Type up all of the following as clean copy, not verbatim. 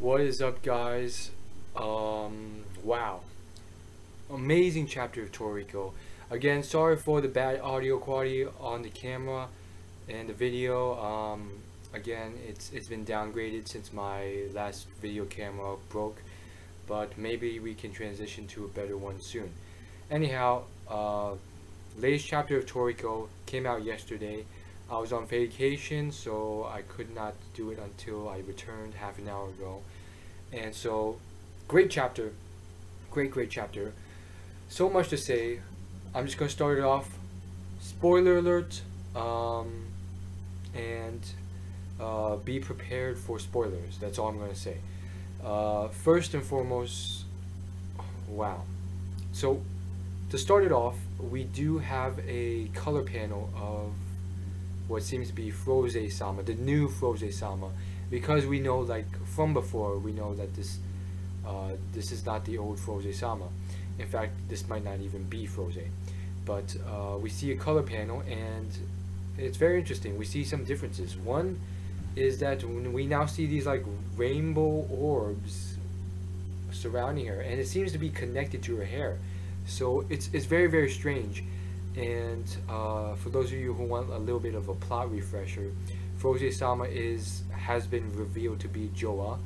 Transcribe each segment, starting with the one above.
What is up, guys? Wow. Amazing chapter of Toriko. Again, sorry for the bad audio quality on the camera and the video. Again, it's been downgraded since my last video camera broke, but maybe we can transition to a better one soon. Anyhow, latest chapter of Toriko came out yesterday. I was on vacation, so I could not do it until I returned half an hour ago. And so, great chapter. Great chapter. So much to say. I'm just going to start it off. Spoiler alert. And be prepared for spoilers. That's all I'm going to say. First and foremost, wow. So, to start it off, we do have a color panel of what seems to be Frohze-sama, the new Frohze-sama, because we know, like from before, we know that this is not the old Frohze-sama. In fact, this might not even be Frohze, but we see a color panel and it's very interesting. We see some differences. One is that when we now see these like rainbow orbs surrounding her, and it seems to be connected to her hair, so it's very strange. And for those of you who want a little bit of a plot refresher, Frohze-sama has been revealed to be Joa.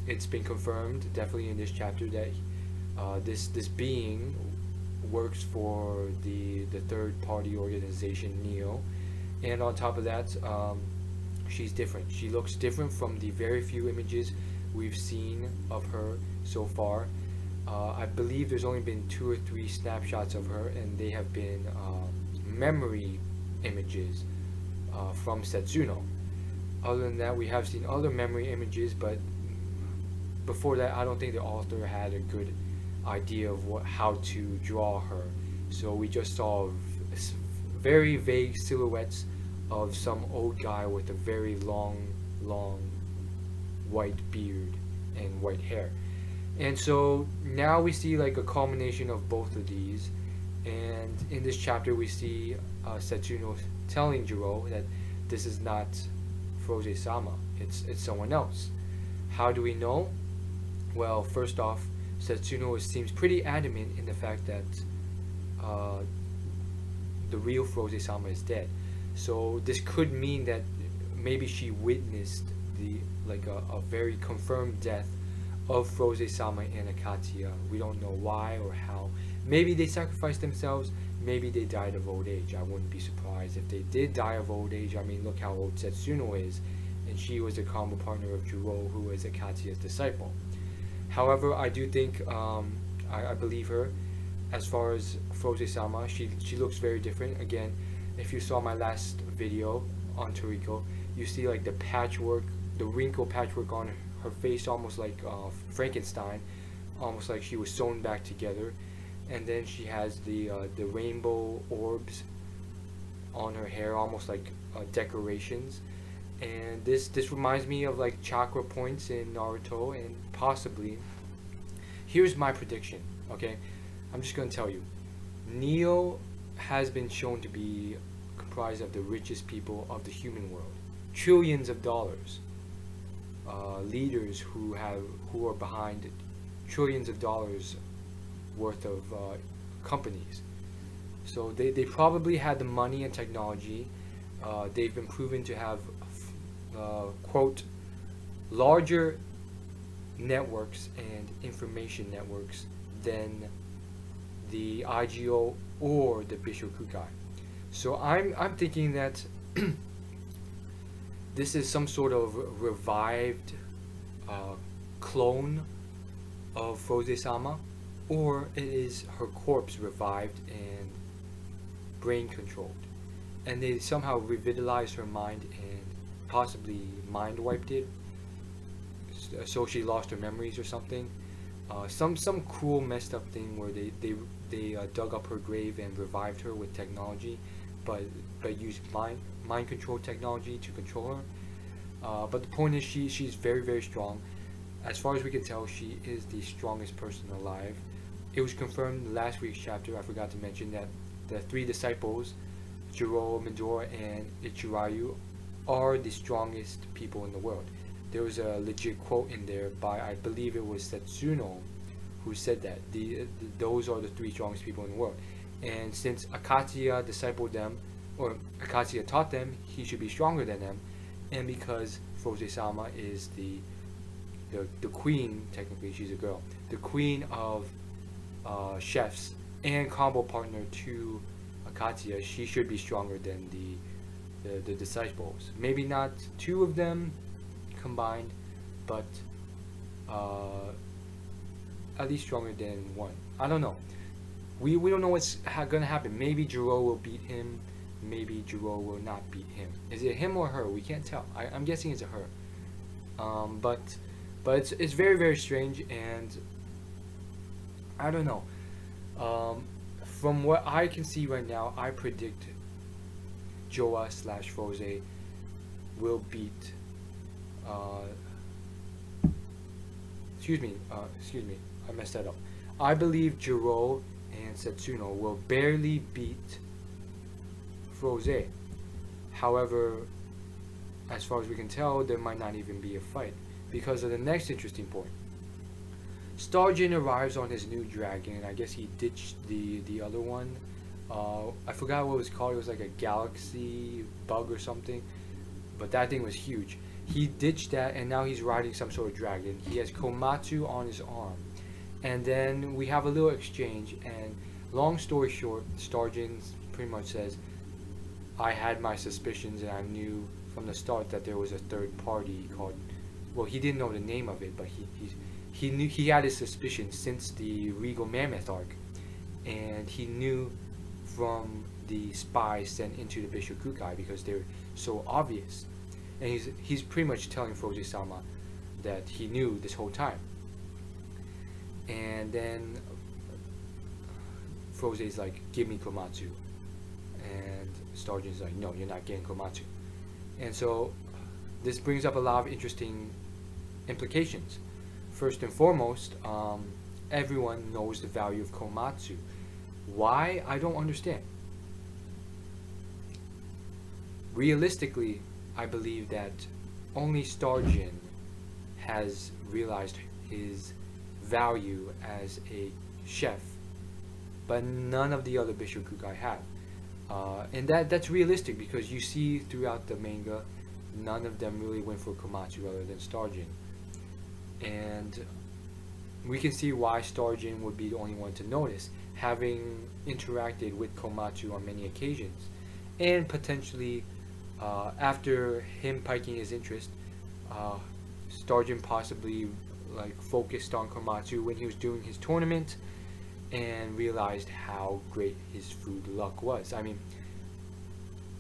It's been confirmed, definitely in this chapter, that this being works for the third-party organization Neo. And on top of that, she's different. She looks different from the very few images we've seen of her so far. I believe there's only been 2 or 3 snapshots of her, and they have been memory images from Setsuno. Other than that, we have seen other memory images, but before that, I don't think the author had a good idea of how to draw her. So we just saw very vague silhouettes of some old guy with a very long white beard and white hair. And so now we see like a culmination of both of these, and in this chapter we see Setsuno telling Jirou that this is not Frohze-sama, it's someone else. How do we know? Well, first off, Setsuno seems pretty adamant in the fact that the real Frohze-sama is dead. So this could mean that maybe she witnessed a very confirmed death of Frohze-sama and Akatia. We don't know why or how. Maybe they sacrificed themselves, maybe they died of old age. I wouldn't be surprised if they did die of old age. I mean, look how old Setsuno is, and she was a combo partner of Jirou, who is Akatia's disciple. However, I do think, I believe her. As far as Frohze-sama, she looks very different. Again, if you saw my last video on Toriko, you see like the patchwork, the wrinkle patchwork on her face, almost like Frankenstein, almost like she was sewn back together. And then she has the rainbow orbs on her hair, almost like decorations. And this reminds me of like chakra points in Naruto, and possibly, here's my prediction, okay? I'm just gonna tell you, Neo has been shown to be comprised of the richest people of the human world, trillions of dollars. Leaders who are behind trillions of dollars worth of companies. So they probably had the money and technology. They've been proven to have quote larger networks and information networks than the IGO or the Bishokukai. So I'm thinking that this is some sort of revived clone of Frohze-sama, or it is her corpse revived and brain controlled, and they somehow revitalized her mind and possibly mind wiped it, so she lost her memories or something. Some cruel messed up thing where they dug up her grave and revived her with technology, but used mind control technology to control her. But the point is, she's very strong. As far as we can tell, she is the strongest person alive. It was confirmed last week's chapter. I forgot to mention that the 3 disciples, Jirou, Midori, and Ichirayu, are the strongest people in the world. there was a legit quote in there by, I believe it was Setsuno, who said that those are the three strongest people in the world. And since Akatia discipled them, or Akatia taught them, he should be stronger than them. And because Frohze-sama is the queen, technically she's a girl, the queen of chefs and combo partner to Akatia, she should be stronger than the disciples. Maybe not two of them combined, but at least stronger than one. I don't know. We don't know what's gonna happen. Maybe Jirou will beat him. Maybe Jirou will not beat him. Is it him or her? We can't tell. I'm guessing it's a her. But it's very, very strange, and I don't know. From what I can see right now, I predict Joa / Frohze will beat. Excuse me. I messed that up. I believe Jirou and Setsuno will barely beat Frohze. However, as far as we can tell, there might not even be a fight because of the next interesting point. Starjin arrives on his new dragon. I guess he ditched the other one. I forgot what it was called. It was like a galaxy bug or something, but that thing was huge. He ditched that, and now he's riding some sort of dragon. He has Komatsu on his arm. And then we have a little exchange, and long story short, Starjin pretty much says, I had my suspicions, and I knew from the start that there was a third party called, well, he didn't know the name of it, but he knew, he had his suspicions since the Regal Mammoth arc, and he knew from the spies sent into the Bishop Kukai because they're so obvious. And he's pretty much telling Frohze-sama that he knew this whole time. And then Frohze's like, give me Komatsu. And Starjin's like, no, you're not getting Komatsu. And so this brings up a lot of interesting implications. First and foremost, everyone knows the value of Komatsu. Why? I don't understand. Realistically, I believe that only Starjin has realized his value as a chef, but none of the other Bishop Kukai have. And that's realistic because you see throughout the manga, none of them really went for Komatsu other than Starjin. And we can see why Starjin would be the only one to notice, having interacted with Komatsu on many occasions, and potentially after him piking his interest, Starjin possibly like focused on Komatsu when he was doing his tournament and realized how great his food luck was. I mean,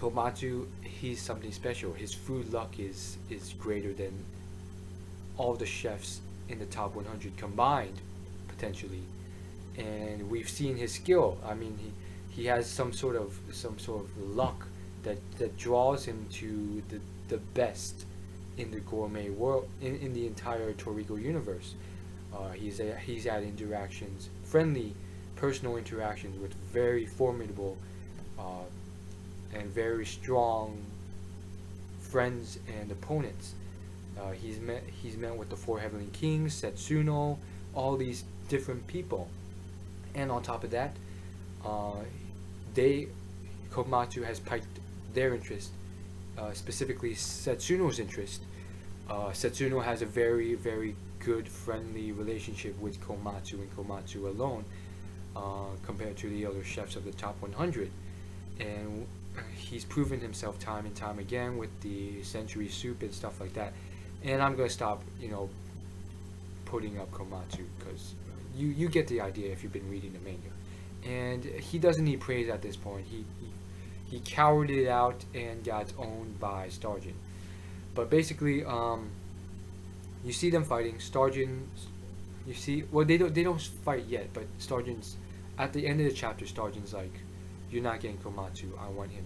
Komatsu, he's something special. His food luck is greater than all the chefs in the top 100 combined, potentially. And we've seen his skill. I mean, he has some sort of luck that draws him to the best in the gourmet world, in the entire Toriko universe. He's had interactions, friendly, personal interactions with very formidable and very strong friends and opponents. He's met with the four heavenly kings, Setsuno, all these different people, and on top of that, Komatsu has piked their interest, specifically Setsuno's interest. Setsuno has a very, very good friendly relationship with Komatsu and Komatsu alone, compared to the other chefs of the top 100, and he's proven himself time and time again with the century soup and stuff like that. And I'm gonna stop, putting up Komatsu, because you get the idea if you've been reading the manga. And he doesn't need praise at this point. He cowered it out and got owned by Starjin. But basically, you see them fighting. Starjin, you see, well, they don't fight yet, but Starjin's at the end of the chapter. Starjin's like, "You're not getting Komatsu. I want him."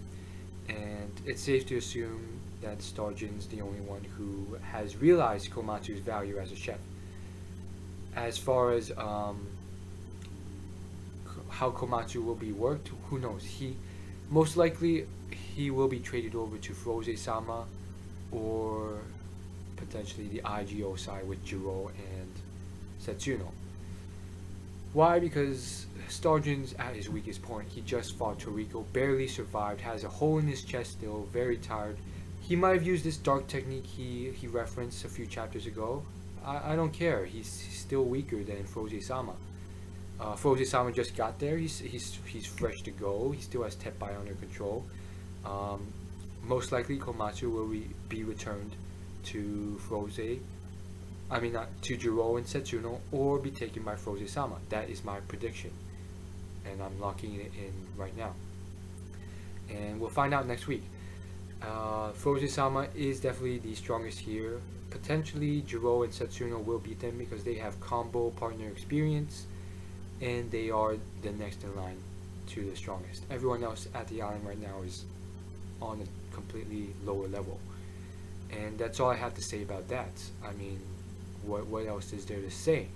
And it's safe to assume that Starjin's the only one who has realized Komatsu's value as a chef. As far as how Komatsu will be worked, who knows? Most likely he will be traded over to Frohze-sama, or potentially the IGO side with Jirou and Setsuno. Why? Because Sturgeon's at his weakest point. He just fought Toriko, barely survived, has a hole in his chest still, very tired. He might have used this dark technique he referenced a few chapters ago. I don't care. He's still weaker than Frohze-sama. Frohze-sama just got there. He's fresh to go. He still has Teppei under control. Most likely Komatsu will be returned to Frohze. I mean, not to Jirou and Setsuno, or be taken by Frohze-sama. That is my prediction, and I'm locking it in right now. And we'll find out next week. Frohze-sama is definitely the strongest here. Potentially Jirou and Setsuno will beat them because they have combo partner experience, and they are the next in line to the strongest. Everyone else at the island right now is on a completely lower level. And that's all I have to say about that. I mean, what else is there to say?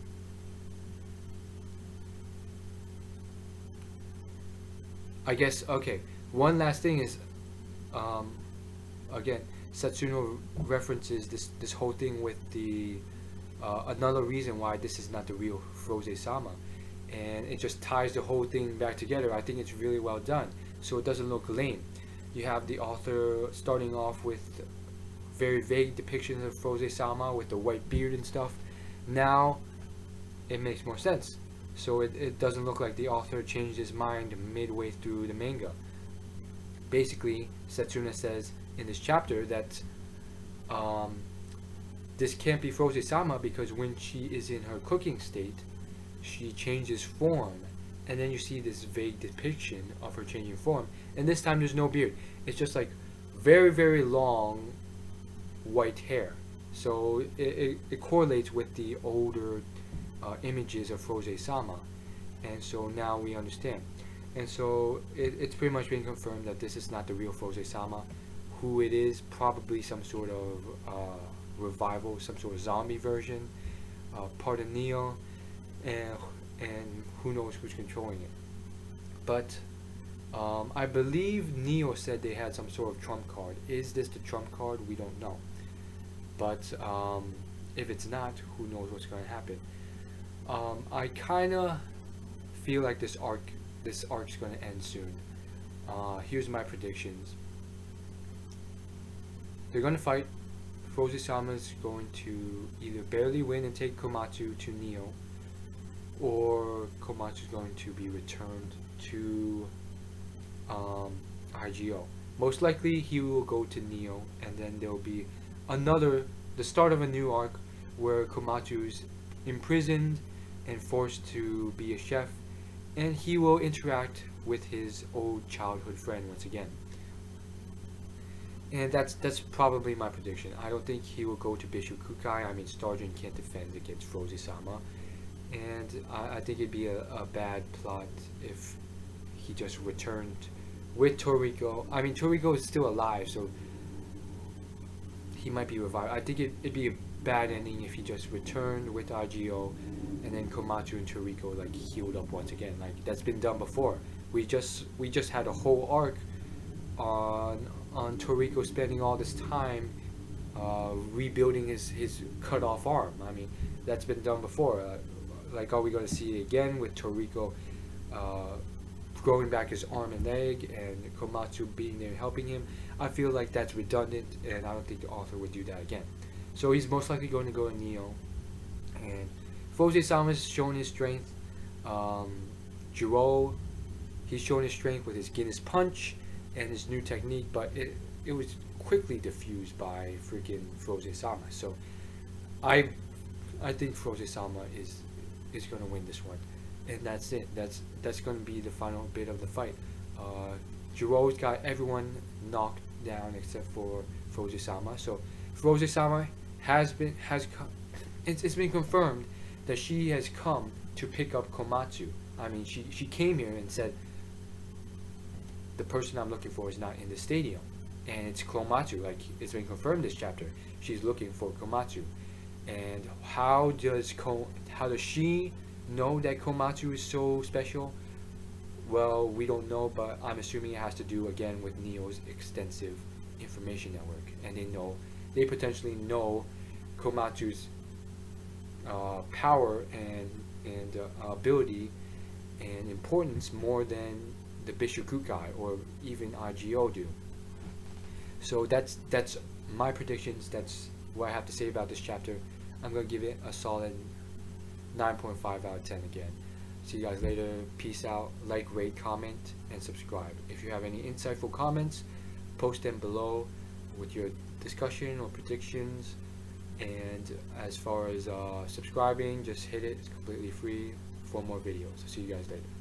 I guess, okay, one last thing is, again, Setsuno references this whole thing with the another reason why this is not the real Frohze-sama, and it just ties the whole thing back together. I think it's really well done, so it doesn't look lame. You have the author starting off with very vague depictions of Frohze-sama with the white beard and stuff. Now it makes more sense, so it doesn't look like the author changed his mind midway through the manga. Basically, Setsuna says in this chapter that this can't be Frohze-sama because when she is in her cooking state, she changes form, and then you see this vague depiction of her changing form, and this time there's no beard. It's just like very, very long white hair. So it correlates with the older images of Frohze-sama, and so now we understand. And so it's pretty much been confirmed that this is not the real Frohze-sama. Who it is, probably some sort of revival, some sort of zombie version, part of Neo, and who knows who's controlling it. But I believe Neo said they had some sort of trump card. Is this the trump card? We don't know. But if it's not, who knows what's going to happen. I kind of feel like this arc's going to end soon. Here's my predictions. They're going to fight. Frohze-sama's going to either barely win and take Komatsu to Neo, or Komatsu's going to be returned to IGO. Most likely he will go to Neo, and then there will be the start of a new arc where Komatsu's imprisoned and forced to be a chef, and he will interact with his old childhood friend once again. And that's probably my prediction. I don't think he will go to Bishokukai. I mean, Sturgeon can't defend against Frohze-sama, and I think it'd be a bad plot if he just returned with Toriko. I mean, Toriko is still alive, so he might be revived. I think it'd be a bad ending if he just returned with IGO, and then Komatsu and Toriko like healed up once again. Like that's been done before. We just had a whole arc on Toriko spending all this time rebuilding his cut off arm. I mean, that's been done before. Like, are we going to see it again with Toriko growing back his arm and leg, and Komatsu being there helping him? I feel like that's redundant, and I don't think the author would do that again. So he's most likely going to go to Neo, and Frohze-sama's shown his strength. Jirou, he's shown his strength with his Guinness punch and his new technique, but it was quickly diffused by freaking Frohze-sama. So I think Frohze-sama is going to win this one, and that's it. That's going to be the final bit of the fight. Jirou's got everyone knocked down except for Frohze-sama. So Frohze-sama it's been confirmed that she has come to pick up Komatsu. I mean, she came here and said, the person I'm looking for is not in the stadium, and it's Komatsu. Like, it's been confirmed this chapter. She's looking for Komatsu, and how does she know that Komatsu is so special? Well, we don't know, but I'm assuming it has to do again with Neo's extensive information network, and they potentially know Komatsu's power and ability and importance more than the Bishokukai or even IGO do. So that's my predictions. That's what I have to say about this chapter. I'm gonna give it a solid 9.5 out of 10 again. See you guys later. Peace out. Like, rate, comment, and subscribe. If you have any insightful comments, post them below with your discussion or predictions. And as far as subscribing, just hit it. It's completely free for more videos. I'll see you guys later.